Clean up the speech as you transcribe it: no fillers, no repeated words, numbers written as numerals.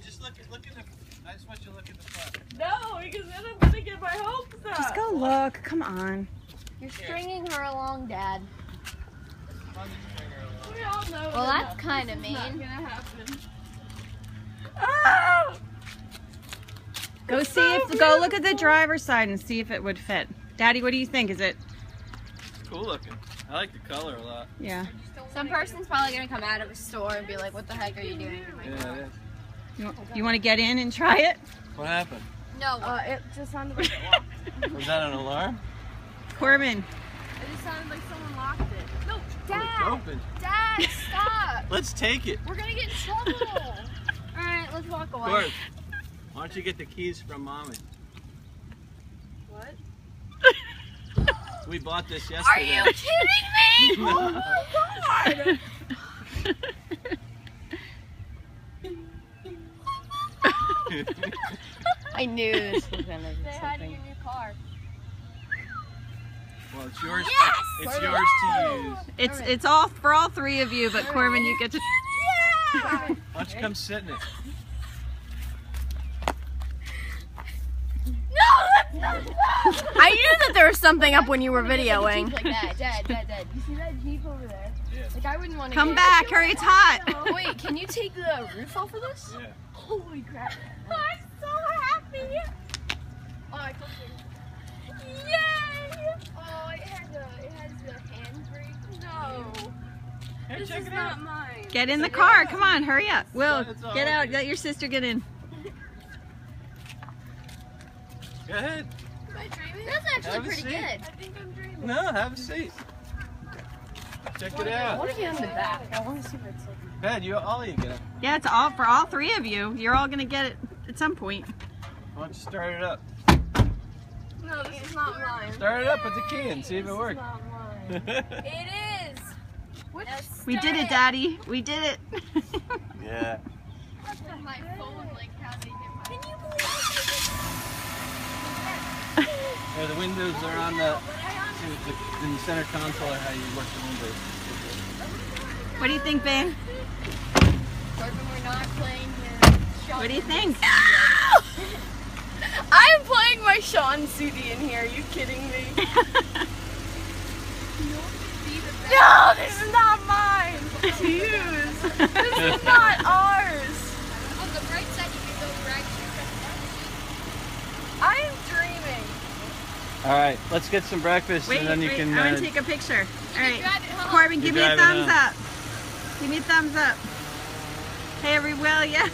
just look in the. I just want you to look in the front. No, because then I'm gonna get my hopes up. Just go look. Come on. You're stringing her along, Dad. We all know. Well, that's kind of mean. Not gonna happen. Oh! Go see if. Go look at the driver's side and see if it would fit. Daddy, what do you think? Is it? It's cool looking. I like the color a lot. Yeah. Some person's probably gonna come out of a store and be like, "What the heck are you doing in my car?" Yeah, it is. You want to get in and try it? What happened? No. It just sounded like it locked. Was that an alarm? Corbin. It just sounded like someone locked it. No, It's Dad. open. Dad, stop. Let's take it. We're gonna get in trouble. All right, let's walk away. Corbin, why don't you get the keys from Mommy? What? We bought this Are yesterday. you kidding me? No. Oh my God. I knew this was gonna be Say hi to something. your new car. Well, it's yours. Yes! It's yours to use. It's all for all three of you, but Corbin, you get to. Yeah! Why don't you come sit in it? No, that's not. I knew that there was something up when you were videoing. Like that, Dad. You see that Jeep over there? Yeah. Like I wouldn't want to. Come back, hurry, it's hot. Wait, can you take the roof off of this? Yeah. Holy crap! I'm so happy. Oh, I clicked it. Yay! Oh, it has the handbrake. No, Hey, this check is it not out. mine. Get in the car. Come on, hurry up. Will, It's all get out. open. Let your sister get in. Go ahead. Am I dreaming? That's Have actually a pretty seat. good. I think I'm dreaming. No, have a seat. Check it I out. want to get in the back. I want to see what it's like. Dad, all you get it. Yeah, it's all for all three of you. You're all gonna get it at some point. Why don't you start it up? No, this is not mine. Start it up with the key and see if it This works. is not mine. It is. Which? We did it, Daddy. We did it. Yeah. My phone, like, how they get my... Can you Yeah, the windows are on the in the center console are how you work the windows. What do you think, babe? Corbin, we're not playing here. What do you think? I'm playing my Sean Sudi in here. Are you kidding me? No, this is not mine to use. This is not ours. On the right side, you can go right I am dreaming. All right, let's get some breakfast Wait, and then you wait, can. I want to take a picture. All right, drive it home. Corbin, give You me a drive it thumbs home. up. Give me a thumbs up. Hey, everyone, yeah.